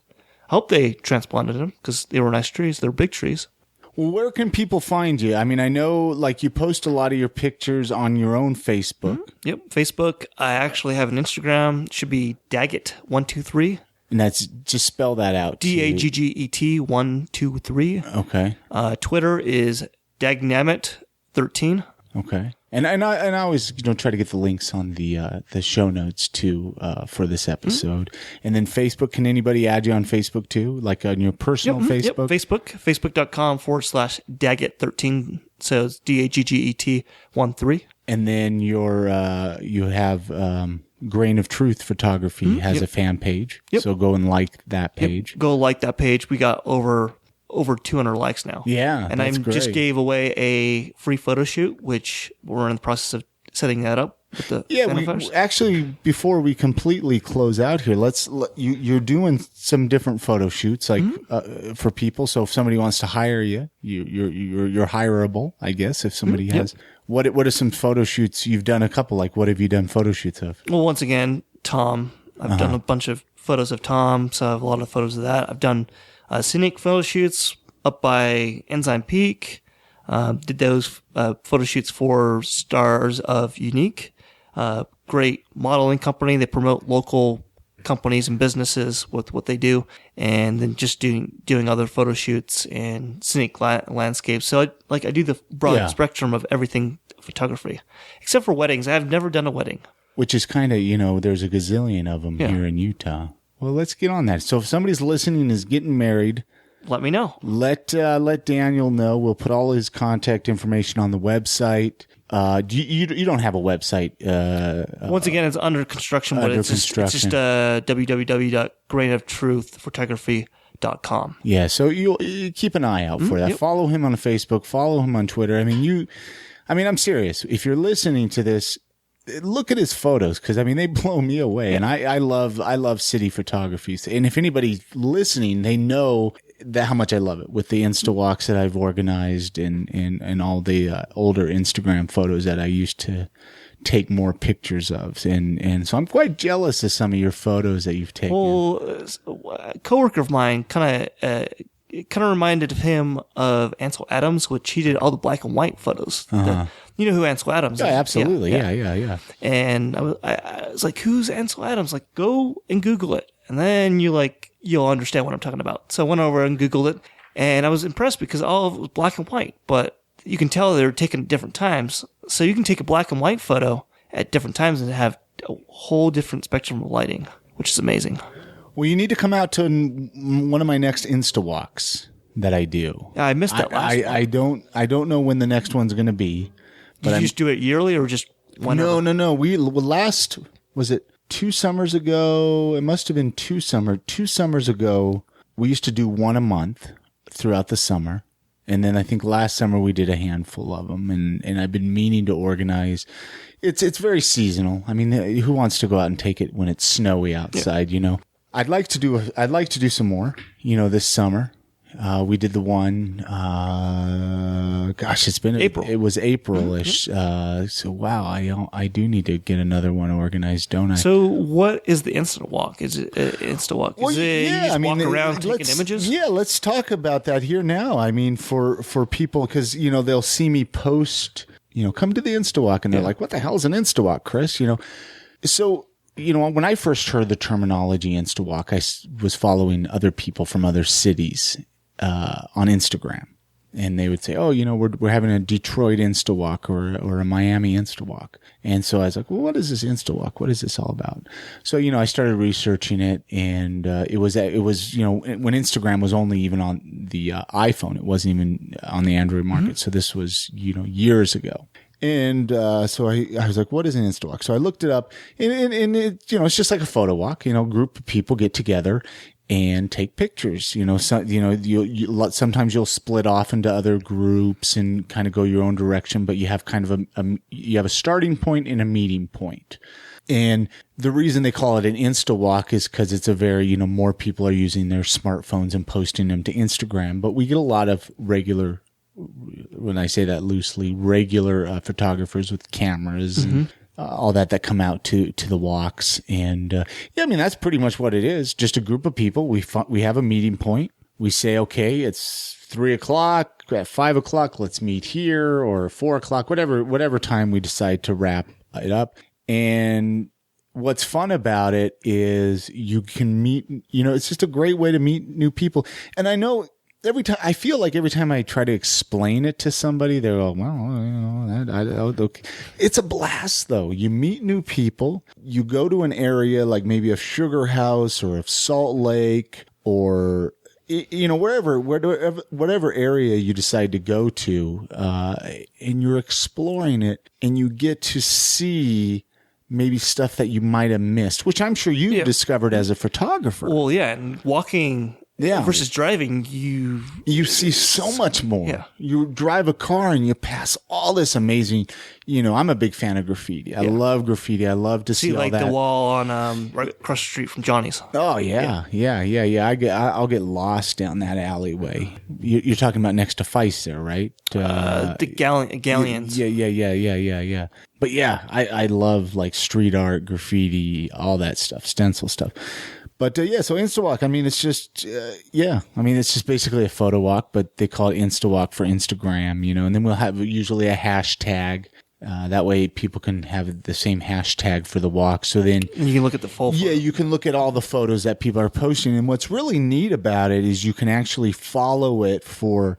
Speaker 3: I hope they transplanted them because they were nice trees. They're big trees.
Speaker 2: Well, where can people find you? I mean, I know you post a lot of your pictures on your own Facebook.
Speaker 3: Mm-hmm. Yep, Facebook. I actually have an Instagram. It should be Daggett123.
Speaker 2: And that's just spell that out.
Speaker 3: Dagget 123.
Speaker 2: Okay.
Speaker 3: Twitter is Dagnamit13.
Speaker 2: Okay. And I always try to get the links on the show notes too for this episode. Mm-hmm. And then Facebook, can anybody add you on Facebook too? On your personal Facebook?
Speaker 3: Yep, Facebook.com/Daggett13. So it's Dagget 13. And
Speaker 2: then you have Grain of Truth Photography has a fan page. Yep. So go and like that page.
Speaker 3: Yep. Go like that page. We got over 200 likes now.
Speaker 2: Yeah,
Speaker 3: and I just gave away a free photo shoot, which we're in the process of setting that up.
Speaker 2: We actually, before we completely close out here, you're doing some different photo shoots for people. So if somebody wants to hire you, you're hireable, I guess. If somebody has, what are some photo shoots you've done? A couple. What have you done photo shoots of?
Speaker 3: Well, once again, Tom. I've done a bunch of photos of Tom, so I have a lot of photos of that. I've done scenic photo shoots up by Ensign Peak. Did those photo shoots for Stars of Unique. Great modeling company. They promote local companies and businesses with what they do, and then just doing other photo shoots and scenic landscapes. So I do the broad spectrum of everything photography, except for weddings. I've never done a wedding.
Speaker 2: Which is kind of, there's a gazillion of them here in Utah. Well, let's get on that. So if somebody's listening is getting married,
Speaker 3: let me know.
Speaker 2: Let Daniel know. We'll put all his contact information on the website. You don't have a website?
Speaker 3: Once again, it's under construction, but it's just www.grainoftruthphotography.com.
Speaker 2: Yeah, so you keep an eye out for that. Yep. Follow him on Facebook. Follow him on Twitter. I'm serious. If you're listening to this, look at his photos, because they blow me away. And I love city photography. And if anybody's listening, they know how much I love it, with the instawalks that I've organized and all the older Instagram photos that I used to take more pictures of. And so I'm quite jealous of some of your photos that you've taken.
Speaker 3: Well, a coworker of mine kind of reminded him of Ansel Adams, which he did all the black and white photos.
Speaker 2: Uh-huh.
Speaker 3: You know who Ansel Adams is?
Speaker 2: Yeah, absolutely. Yeah.
Speaker 3: And I was like, who's Ansel Adams? Like, go and Google it. And then you'll understand what I'm talking about. So I went over and Googled it, and I was impressed because all of it was black and white, but you can tell they were taken at different times. So you can take a black and white photo at different times and have a whole different spectrum of lighting, which is amazing.
Speaker 2: Well, you need to come out to one of my next instawalks that I do.
Speaker 3: Yeah, I missed that last one.
Speaker 2: I don't know when the next one's going to be.
Speaker 3: Did you just do it yearly or just whenever?
Speaker 2: No. Was it 2 summers ago? It must have been 2 summers ago. We used to do one a month throughout the summer. And then I think last summer we did a handful of them. And I've been meaning to organize. It's very seasonal. Who wants to go out and take it when it's snowy outside, I'd like to do some more, this summer. We did the one, it's been
Speaker 3: April.
Speaker 2: It was April-ish. So wow, I do need to get another one organized, don't I?
Speaker 3: So what is the instant walk? Is it instant walk?
Speaker 2: Well,
Speaker 3: you just walk around taking images?
Speaker 2: Yeah, let's talk about that here now. For people, because, they'll see me post, come to the Instawalk, and they're like, what the hell is an Instawalk, Chris? So, when I first heard the terminology Instawalk, I was following other people from other cities on Instagram, and they would say, "Oh, we're having a Detroit Instawalk or a Miami Instawalk." And so I was like, "Well, what is this Instawalk? What is this all about?" So I started researching it, and it was when Instagram was only even on the iPhone, it wasn't even on the Android market. So this was years ago. And so I was like, what is an Instawalk? So I looked it up, and it, it's just like a photo walk. A group of people get together and take pictures. Sometimes you'll split off into other groups and kind of go your own direction, but you have kind of you have a starting point and a meeting point. And the reason they call it an Instawalk is because it's a very, more people are using their smartphones and posting them to Instagram, but we get a lot of regular, when I say that loosely, regular photographers with cameras and all that come out to the walks. And that's pretty much what it is. Just a group of people. We have a meeting point. We say, okay, it's 3:00. At 5:00, let's meet here, or 4:00, whatever time we decide to wrap it up. And what's fun about it is you can meet, it's just a great way to meet new people. And I know, I feel like every time I try to explain it to somebody, they're like, well, okay. It's a blast, though. You meet new people. You go to an area like maybe a Sugar House or a Salt Lake, or whatever area you decide to go to, and you're exploring it, and you get to see maybe stuff that you might have missed, which I'm sure you discovered as a photographer.
Speaker 3: Well, yeah, and walking versus driving, you
Speaker 2: see so much more.
Speaker 3: Yeah.
Speaker 2: You drive a car and you pass all this amazing, I'm a big fan of graffiti. I love graffiti. I love to see all that.
Speaker 3: Like the wall on right across the street from Johnny's.
Speaker 2: Oh yeah. I'll get lost down that alleyway. You're talking about next to Feist there, right?
Speaker 3: The Galleons.
Speaker 2: Yeah. But yeah, I love like street art, graffiti, all that stuff, stencil stuff. But so Instawalk, it's just, it's just basically a photo walk, but they call it Instawalk for Instagram, and then we'll have usually a hashtag. That way people can have the same hashtag for the walk. So then
Speaker 3: you can look at the full photo.
Speaker 2: Yeah, you can look at all the photos that people are posting. And what's really neat about it is you can actually follow it for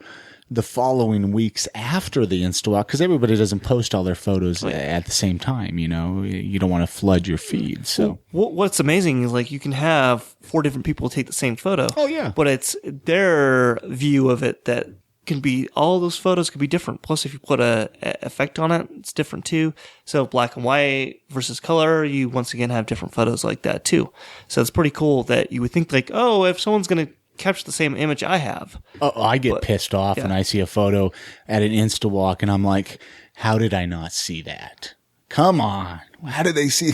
Speaker 2: the following weeks after the install, because everybody doesn't post all their photos at the same time. You know, you don't want to flood your feed. So
Speaker 3: what's amazing is like you can have 4 different people take the same photo.
Speaker 2: Oh yeah,
Speaker 3: but it's their view of it that can be, all those photos could be different. Plus, if you put a effect on it, it's different too. So black and white versus color, you once again have different photos like that too. So it's pretty cool that you would think like, oh, if someone's going to capture the same image I have.
Speaker 2: Oh, I get pissed off when I see a photo at an Instawalk and I'm like, how did I not see that? Come on. How did they see?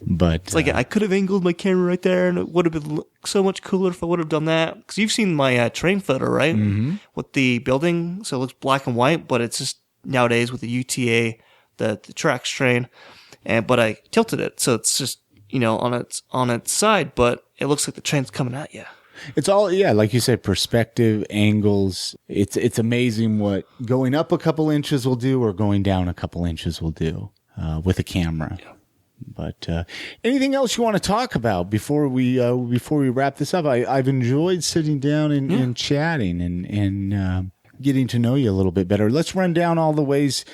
Speaker 2: But
Speaker 3: it's like I could have angled my camera right there, and it would have been so much cooler if I would have done that. Because you've seen my train photo, right? Mm-hmm. With the building, so it looks black and white, but it's just nowadays with the UTA, the tracks train, but I tilted it, so it's just on its side, but it looks like the train's coming at you.
Speaker 2: It's all, like you said, perspective, angles. It's amazing what going up a couple inches will do or going down a couple inches will do with a camera. Yeah. But anything else you want to talk about before we wrap this up? I've enjoyed sitting down and chatting and getting to know you a little bit better. Let's run down all the ways,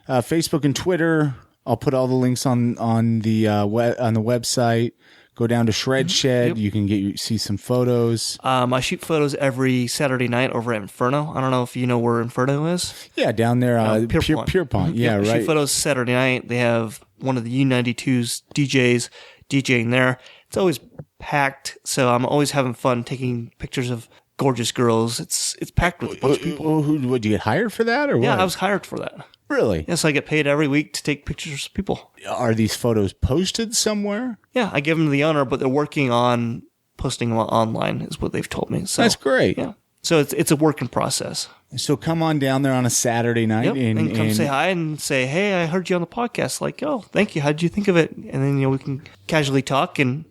Speaker 2: Facebook and Twitter. I'll put all the links on the website. Go down to Shred Shed. Yep. You can see some photos.
Speaker 3: I shoot photos every Saturday night over at Inferno. I don't know if you know where Inferno is.
Speaker 2: Yeah, down there, Pierpont. Yeah, right.
Speaker 3: I shoot photos Saturday night. They have one of the U92's DJs DJing there. It's always packed, so I'm always having fun taking pictures of gorgeous girls. It's packed with a bunch of people.
Speaker 2: Would you get hired for that, or what?
Speaker 3: Yeah, I was hired for that.
Speaker 2: Really?
Speaker 3: Yes, I get paid every week to take pictures of people.
Speaker 2: Are these photos posted somewhere?
Speaker 3: Yeah, I give them to the owner, but they're working on posting them online, is what they've told me. So,
Speaker 2: that's great.
Speaker 3: Yeah. So it's a work in process.
Speaker 2: So come on down there on a Saturday night.
Speaker 3: Yep, and come say hi and say, hey, I heard you on the podcast. Like, oh, thank you. How did you think of it? And then, we can casually talk and,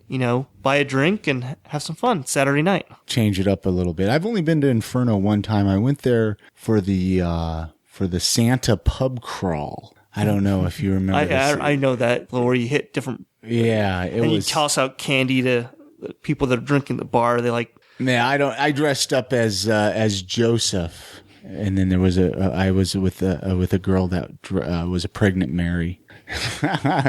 Speaker 3: buy a drink and have some fun Saturday night.
Speaker 2: Change it up a little bit. I've only been to Inferno one time. I went there for the Santa pub crawl. I don't know if you remember.
Speaker 3: I know that, where you hit different.
Speaker 2: Yeah,
Speaker 3: you toss out candy to the people that are drinking at the bar. They like.
Speaker 2: Yeah, I dressed up as Joseph, and then I was with a girl that was a pregnant Mary.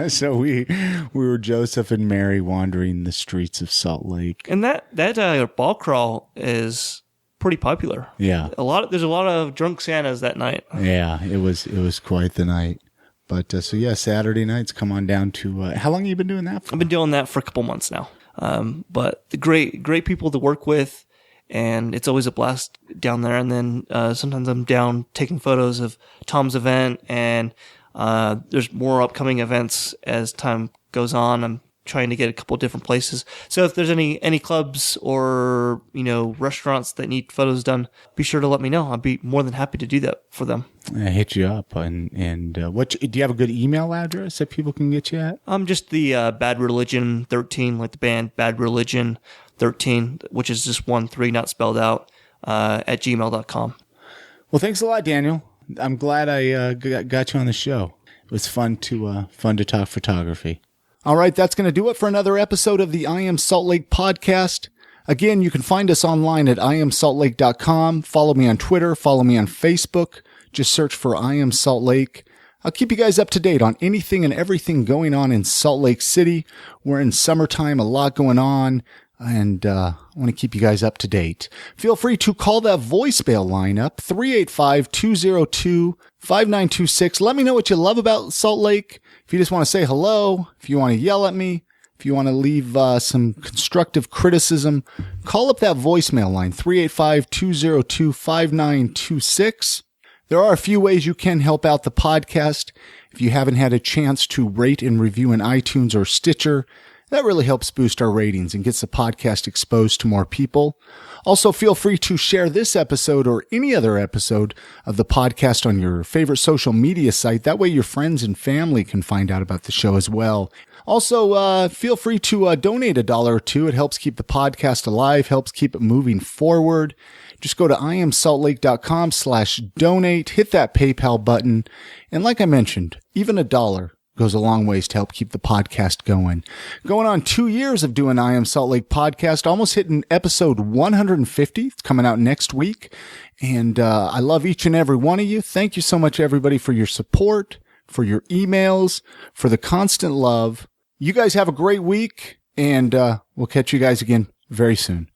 Speaker 2: So we were Joseph and Mary wandering the streets of Salt Lake.
Speaker 3: And that ball crawl is pretty popular.
Speaker 2: Yeah,
Speaker 3: there's a lot of drunk Santas that night.
Speaker 2: Yeah, it was quite the night. But Saturday nights, come on down to. How long have you been doing that for?
Speaker 3: I've been doing that for a couple months now. But the great people to work with, and it's always a blast down there. And then sometimes I'm down taking photos of Tom's event, and there's more upcoming events as time goes on. I'm trying to get a couple different places. So if there's any clubs or restaurants that need photos done, be sure to let me know. I'd be more than happy to do that for them.
Speaker 2: I hit you up, and what do you have a good email address that people can get you at?
Speaker 3: I'm just the Bad Religion 13, like the band Bad Religion 13, which is just 13 not spelled out, at gmail.com.
Speaker 2: Well, thanks a lot, Daniel. I'm glad I got you on the show. It was fun to talk photography. All right, that's going to do it for another episode of the I Am Salt Lake podcast. Again, you can find us online at iamsaltlake.com. Follow me on Twitter. Follow me on Facebook. Just search for I Am Salt Lake. I'll keep you guys up to date on anything and everything going on in Salt Lake City. We're in summertime, a lot going on, and I want to keep you guys up to date. Feel free to call that voicemail line up, 385-202-5926. Let me know what you love about Salt Lake. If you just want to say hello, if you want to yell at me, if you want to leave some constructive criticism, call up that voicemail line, 385-202-5926. There are a few ways you can help out the podcast. If you haven't had a chance to rate and review in iTunes or Stitcher, that really helps boost our ratings and gets the podcast exposed to more people. Also, feel free to share this episode or any other episode of the podcast on your favorite social media site. That way your friends and family can find out about the show as well. Also, feel free to donate $1 or $2. It helps keep the podcast alive, helps keep it moving forward. Just go to iamsaltlake.com/donate, hit that PayPal button. And like I mentioned, even $1 goes a long ways to help keep the podcast going. Going on 2 years of doing I Am Salt Lake podcast, almost hitting episode 150. It's coming out next week. And I love each and every one of you. Thank you so much, everybody, for your support, for your emails, for the constant love. You guys have a great week, and we'll catch you guys again very soon.